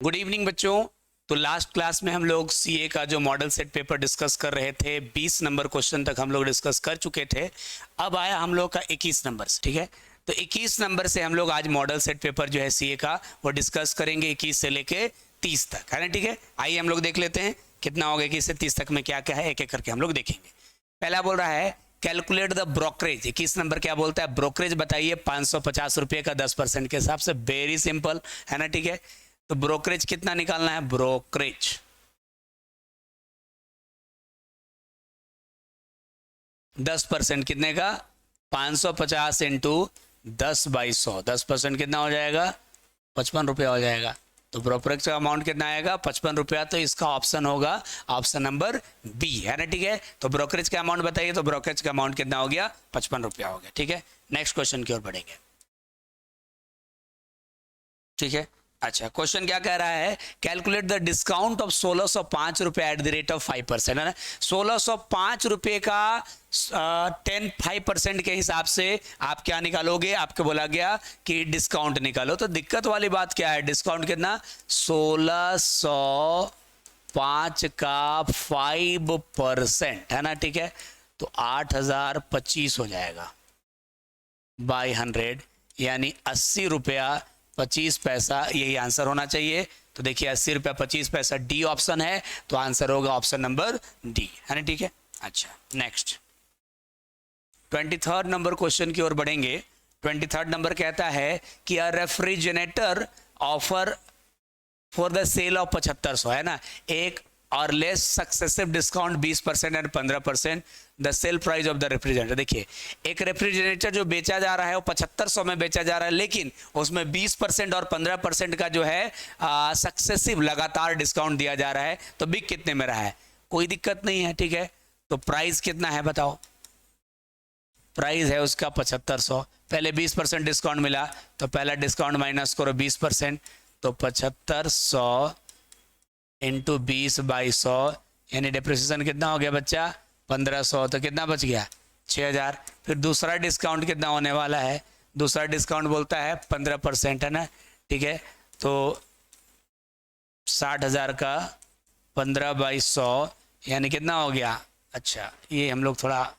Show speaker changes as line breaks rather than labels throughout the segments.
Good evening बच्चों। तो last class में हम लोग सीए का जो मॉडल सेट पेपर डिस्कस कर रहे थे, 20 नंबर क्वेश्चन तक हम लोग डिस्कस कर चुके थे। अब आया हम लोग का 21 नंबर से, ठीक है। तो 21 नंबर से हम लोग आज मॉडल सेट पेपर जो है सीए का वो डिस्कस करेंगे 21 से लेके 30 तक, है ना, ठीक है। आइए हम लोग देख लेते हैं कितना होगा 21 से 30 तक में क्या क्या है, एक एक करके हम लोग देखेंगे। पहला बोल रहा है कैलकुलेट द ब्रोकरेज। 21 नंबर क्या बोलता है, ब्रोकरेज बताइए 550 रुपये का 10% के हिसाब से। वेरी सिंपल, है ना, ठीक है। तो ब्रोकरेज कितना निकालना है, ब्रोकरेज 10% कितने का, 550 इंटू 10/100, 10% कितना हो जाएगा, 55 रुपया हो जाएगा। तो ब्रोकरेज का अमाउंट कितना आएगा, 55 रुपया। तो इसका ऑप्शन होगा ऑप्शन नंबर बी, है ना, ठीक है। तो ब्रोकरेज का अमाउंट बताइए, तो ब्रोकरेज का अमाउंट कितना हो गया, 55 रुपया हो गया, ठीक है। नेक्स्ट क्वेश्चन की ओर बढ़ेंगे, ठीक है। अच्छा, क्वेश्चन क्या कह रहा है, कैलकुलेट द डिस्काउंट ऑफ 1605 रुपये एट द रेट ऑफ 5%, है ना। 1605 रुपये का 5% के हिसाब से आप क्या निकालोगे, आपको बोला गया कि डिस्काउंट निकालो। तो दिक्कत वाली बात क्या है, डिस्काउंट कितना, 1605 का 5%, है ना, ठीक है। तो 8025 हो जाएगा बाई 100, यानी 80 रुपया 25 पैसा, यही आंसर होना चाहिए। तो देखिए 80 रुपया 25 पैसा डी ऑप्शन है, तो आंसर होगा ऑप्शन नंबर डी, है ना, ठीक है। अच्छा, नेक्स्ट 23rd नंबर क्वेश्चन की ओर बढ़ेंगे। 23rd नंबर कहता है कि a refrigerator offer for the sale of 7500, है ना, एक और less successive discount 20% and 15% the sale price of the refrigerator. देखिए एक रेफ्रिजरेटर जो बेचा जा रहा है वो 7500 में बेचा जा रहा है, लेकिन उसमें 20% और 15% का जो है सक्सेसिव लगातार डिस्काउंट दिया जा रहा है। तो बिक कितने में रहा है, कोई दिक्कत नहीं है, ठीक है। तो प्राइस कितना है बताओ, प्राइस है उसका 7500, पहले 20% डिस्काउंट मिला, तो पहला डिस्काउंट माइनस करो 20%, तो 7500 इंटू 20/100, यानी डिप्रिसिएशन कितना हो गया बच्चा, 1500। तो कितना बच गया, 6000। फिर दूसरा डिस्काउंट कितना होने वाला है, दूसरा डिस्काउंट बोलता है 15%, है ना, ठीक है। तो 60,000 का 15/100 यानी कितना हो गया, अच्छा ये हम लोग थोड़ा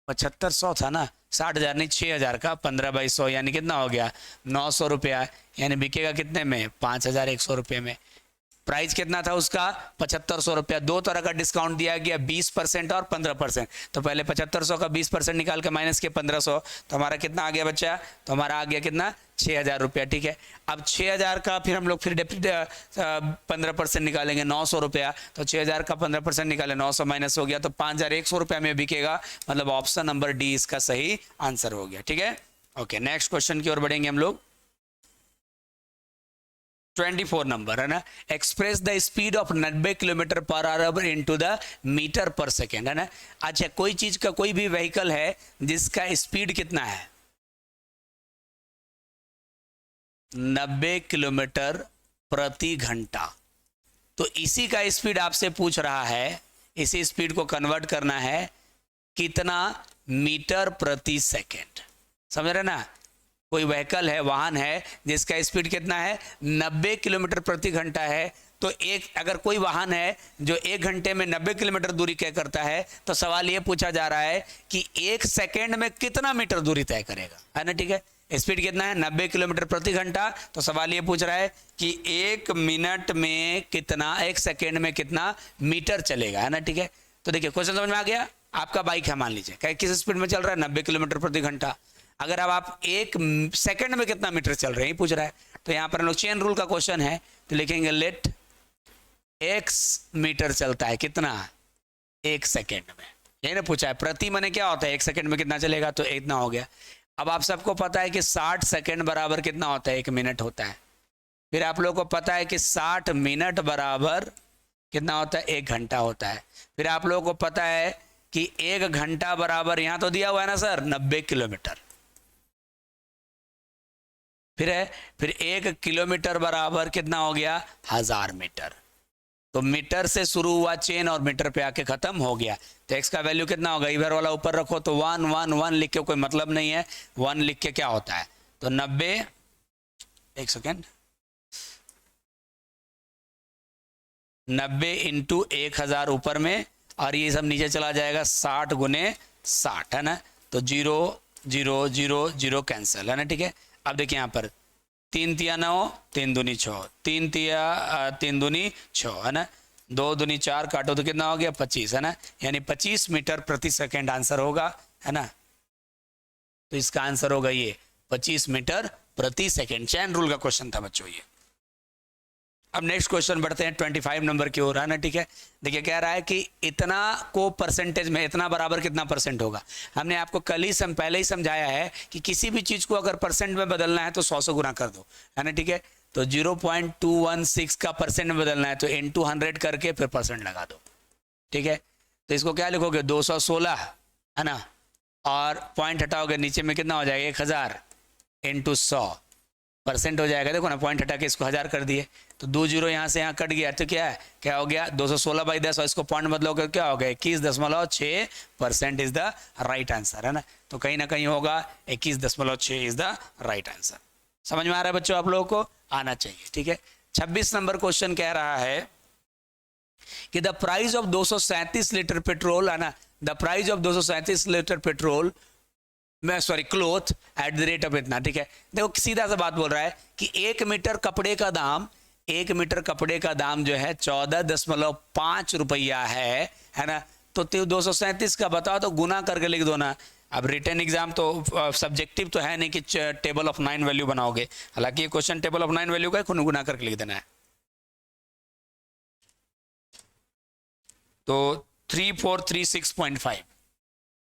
7500 था ना, 60,000 नहीं 6000 का 15/100 यानी कितना हो गया, 900 रुपया, यानी बिकेगा कितने में, 5100 रुपये में। प्राइस कितना था उसका, 7500 रुपया। दो तरह का डिस्काउंट दिया गया, 20% और 15%। तो पहले 7500 का 20% निकाल के माइनस के 1500, तो हमारा कितना आ गया बच्चा, तो हमारा आ गया कितना, 6000 रुपया, ठीक है। अब 6000 का फिर हम लोग फिर 15% निकालेंगे, 900 रुपया। तो 6000 का 15% निकाले, 900 माइनस हो गया, तो 5100 रुपया में बिकेगा। मतलब ऑप्शन नंबर डी इसका सही आंसर हो गया, ठीक है। ओके, नेक्स्ट क्वेश्चन की ओर बढ़ेंगे हम लोग। 24 नंबर, है ना, express the speed of 90 kilometre per hour into the metre per second, है ना। अच्छा, कोई चीज का कोई भी व्हीकल है जिसका स्पीड कितना है, 90 किलोमीटर प्रति घंटा। तो इसी का स्पीड आपसे पूछ रहा है, इसी स्पीड को कन्वर्ट करना है कितना मीटर प्रति सेकेंड, समझ रहे ना। कोई व्हीकल है, वाहन है जिसका स्पीड कितना है, 90 किलोमीटर प्रति घंटा है। तो एक अगर कोई वाहन है जो 1 घंटे में 90 किलोमीटर दूरी तय करता है, तो सवाल ये पूछा जा रहा है कि 1 सेकेंड में कितना मीटर दूरी तय करेगा, है ना, ठीक है। स्पीड कितना है, 90 किलोमीटर प्रति घंटा। तो सवाल ये पूछ रहा है कि 1 मिनट में कितना, 1 सेकेंड में कितना मीटर चलेगा, है ना, ठीक है। तो देखिए क्वेश्चन समझ में आ गया। आपका बाइक है, मान लीजिए किस स्पीड में चल रहा है, 90 किलोमीटर प्रति घंटा। अगर अब आप 1 सेकंड में कितना मीटर चल रहे हैं पूछ रहा है, तो यहाँ पर हम लोग चेन रूल का क्वेश्चन है, तो लिखेंगे लेट x मीटर चलता है कितना, 1 सेकंड में। यही ना पूछा है, प्रति माने क्या होता है, 1 सेकंड में कितना चलेगा, तो इतना हो गया। अब आप सबको पता है कि 60 सेकंड बराबर कितना होता है, 1 मिनट होता है। फिर आप लोगों को पता है कि 60 मिनट बराबर कितना होता है, 1 घंटा होता है। फिर आप लोगों को पता है कि 1 घंटा बराबर, यहाँ तो दिया हुआ है ना सर, 90 किलोमीटर। फिर 1 किलोमीटर बराबर कितना हो गया, 1000 मीटर। तो मीटर से शुरू हुआ चेन और मीटर पे आके खत्म हो गया। तो x का वैल्यू कितना होगा, इधर वाला ऊपर रखो, तो 1 1 1 लिख के कोई मतलब नहीं है, 1 लिख के क्या होता है, तो 90, एक सेकेंड, 90 इंटू 1000 ऊपर में, और ये सब नीचे चला जाएगा 60 गुने 60, है ना। तो 0 0 0 0 कैंसिल, है ना, ठीक है। अब देखिए यहाँ पर 3 तिया 9, 3 दूनी 6, 3 तिया 3 दूनी 6, है ना। 2 दूनी 4 काटो तो कितना हो गया 25, है ना। यानी 25 मीटर प्रति सेकेंड आंसर होगा, है ना। तो इसका आंसर होगा ये 25 मीटर प्रति सेकेंड। चैन रूल का क्वेश्चन था बच्चों ये। अब नेक्स्ट क्वेश्चन बढ़ते हैं 25 नंबर की ओर, है ना, ठीक है। देखिए कह रहा है कि इतना को परसेंटेज में, इतना बराबर कितना परसेंट होगा। हमने आपको कल ही पहले ही समझाया है कि किसी भी चीज को अगर परसेंट में बदलना है तो 100 से गुना कर दो, है ना, ठीक है। तो 0.216 का परसेंट में बदलना है तो इंटू 100 करके फिर परसेंट लगा दो, ठीक है। तो इसको क्या लिखोगे 216, है ना, और पॉइंट हटाओगे नीचे में कितना हो जाएगा 1000 इंटू 100 परसेंट हो जाएगा। देखो ना, पॉइंट हटा के इसको 1000 कर दिए तो 2 जीरो यहाँ से यहाँ कट गया, तो क्या है, क्या हो गया 216/10, और इसको पॉइंट बदलोगे क्या हो गया 21.6% इज द राइट आंसर, है ना। तो कहीं ना कहीं होगा 21.6 इज द राइट आंसर। समझ में आ रहा है बच्चों, आप लोगों को आना चाहिए, ठीक है। 26 नंबर क्वेश्चन कह रहा है कि the price of 237 litre petrol, है ना, the price of 237 litre petrol मैं sorry cloth at the rate of इतना, ठीक है। देखो सीधा सा बात बोल रहा है कि 1 मीटर कपड़े का दाम, 1 मीटर कपड़े का दाम जो है 14.5 रुपया है ना। तो 237 का बताओ तो गुना करके लिख दो ना। अब रिटर्न एग्जाम तो सब्जेक्टिव तो है नहीं कि टेबल ऑफ 9 वैल्यू बनाओगे, हालांकि ये क्वेश्चन टेबल ऑफ 9 वैल्यू का है, गुना करके लिख देना है। तो 3436.5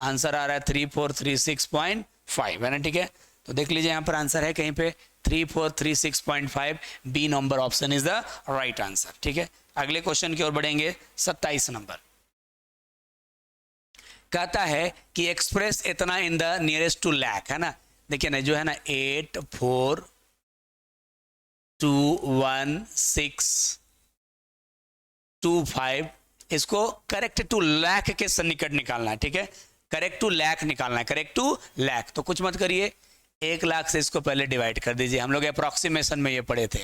आंसर आ रहा है, 3436.5, है ना, ठीक है। तो देख लीजिए यहाँ पर आंसर है कहीं पे 3436.5, B number option is the right answer, ठीक है। अगले क्वेश्चन की ओर बढ़ेंगे 27 नंबर। कहता है कि एक्सप्रेस इतना in the nearest to lakh, है ना। देखिए ना, जो है ना 8421625, इसको करेक्ट टू लैक के सन्निकट निकालना है, ठीक है। करेक्ट टू लैक निकालना है, करेक्ट टू लैक। तो कुछ मत करिए, 1 लाख से इसको पहले डिवाइड कर दीजिए, हम लोग अप्रॉक्सीमेशन में ये पढ़े थे,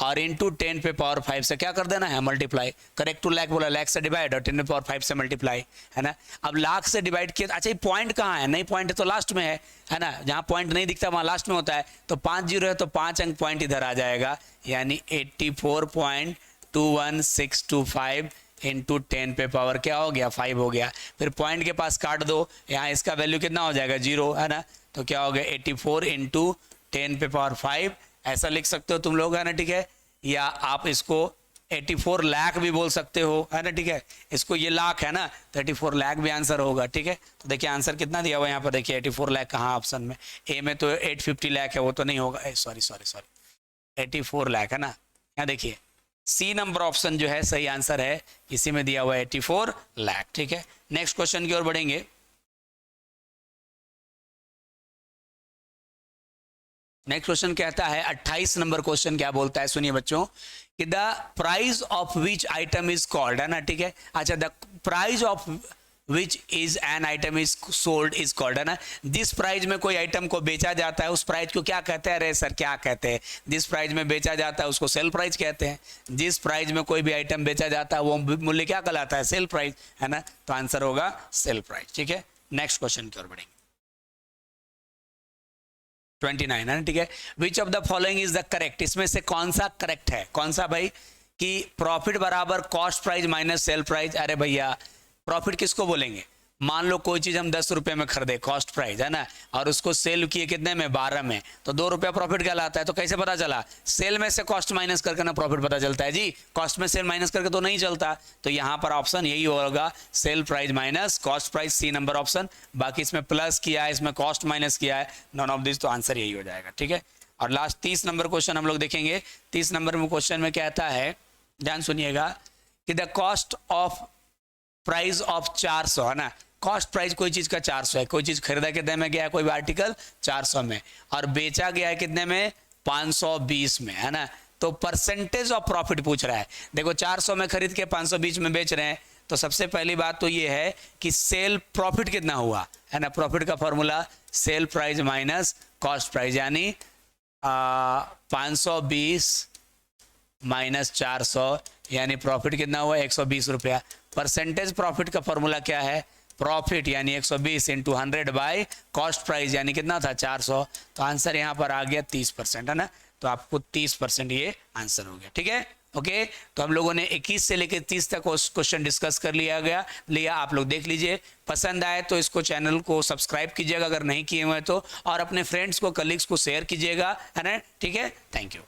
और इंटू 10 पे पावर 5 से क्या कर देना है मल्टीप्लाई। करेक्ट टू लैक बोला, लैक से डिवाइड और 10 पे पावर 5 से मल्टीप्लाई, है ना। अब लाख से डिवाइड किया, अच्छा ये पॉइंट कहाँ है, नहीं पॉइंट तो लास्ट में है ना, जहाँ पॉइंट नहीं दिखता वहाँ लास्ट में होता है। तो 5 जीरो है तो 5 अंक पॉइंट इधर आ जाएगा, यानी 84.21625 इंटू 10 पे पावर क्या हो गया 5 हो गया। फिर पॉइंट के पास काट दो, यहाँ इसका वैल्यू कितना हो जाएगा 0, है ना। तो क्या हो गया 84 इंटू 10 पे पावर 5, ऐसा लिख सकते हो तुम लोग, है ना, ठीक है। या आप इसको 84 लाख भी बोल सकते हो, है ना, ठीक है। इसको ये लाख है ना, तो 84 लाख भी आंसर होगा, ठीक है। तो देखिए आंसर कितना दिया हुआ है यहाँ पर, देखिए 84 लाख कहाँ ऑप्शन में, ए में तो 850 लाख है, वो तो नहीं होगा, सॉरी 84 लाख, है ना। यहाँ देखिए सी नंबर ऑप्शन जो है सही आंसर है, इसी में दिया हुआ है 84 लाख, ठीक है। नेक्स्ट क्वेश्चन की ओर बढ़ेंगे। नेक्स्ट क्वेश्चन कहता है 28 नंबर क्वेश्चन क्या बोलता है, सुनिए बच्चों, कि the price of which item is called, है ना, ठीक है। अच्छा, the price of which is an item is sold is called, है ना। जिस प्राइस में कोई आइटम को बेचा जाता है उस प्राइस को क्या कहते हैं, अरे सर क्या कहते हैं, जिस प्राइस में बेचा जाता है उसको सेल प्राइस कहते हैं। जिस प्राइस में कोई भी आइटम बेचा जाता है वो मूल्य क्या कहलाता है, सेल प्राइस, है ना। तो आंसर होगा सेल प्राइस, ठीक है। नेक्स्ट क्वेश्चन की ओर बढ़ेंगे 29, है ना, ठीक है। Which of the following is the correct, इसमें से कौन सा करेक्ट है, कौन सा भाई, कि प्रॉफिट बराबर cost price minus sale price. अरे भैया प्रॉफिट किसको बोलेंगे, मान लो कोई चीज हम 10 रुपए में खरीदे, कॉस्ट प्राइस, है ना, और उसको सेल किए कितने में 12 में, तो 2 रुपया प्रॉफिट कहलाता है। तो कैसे पता चला, सेल में से कॉस्ट माइनस करके ना प्रॉफिट पता चलता है जी, कॉस्ट में सेल माइनस करके तो नहीं चलता। तो यहाँ पर ऑप्शन यही होगा, sale price minus cost price, C number option. बाकी इसमें प्लस किया है, इसमें कॉस्ट माइनस किया है, नॉन ऑफ दिस, तो आंसर यही हो जाएगा, ठीक है। और लास्ट 30 नंबर क्वेश्चन हम लोग देखेंगे। 30 नंबर में क्वेश्चन में कहता है, ध्यान सुनिएगा, कि the cost of price of 400, है ना। कॉस्ट प्राइस कोई चीज का 400 है, कोई चीज खरीदा कितने में गया है, कोई भी आर्टिकल 400 में, और बेचा गया है कितने में 520 में, है ना। तो परसेंटेज ऑफ प्रॉफिट पूछ रहा है। देखो 400 में खरीद के 520 में बेच रहे हैं, तो सबसे पहली बात तो ये है कि सेल प्रॉफिट कितना हुआ, है ना। प्रॉफिट का formula cell price minus cost price, यानी 520 माइनस 400, यानी प्रॉफिट कितना हुआ 120 रुपया। परसेंटेज प्रॉफिट का फॉर्मूला क्या है, प्रॉफिट यानी 120 इंटू 100 बाय कॉस्ट प्राइस यानी कितना था 400, तो आंसर यहाँ पर आ गया 30% है ना, तो आपको 30% ये आंसर हो गया। ठीक है, ओके। तो हम लोगों ने 21 से लेकर 30 तक क्वेश्चन डिस्कस कर लिया, आप लोग देख लीजिए। पसंद आए तो इसको चैनल को सब्सक्राइब कीजिएगा अगर नहीं किए हुए तो, और अपने फ्रेंड्स को कलीग्स को शेयर कीजिएगा, है ना। ठीक है, थैंक यू।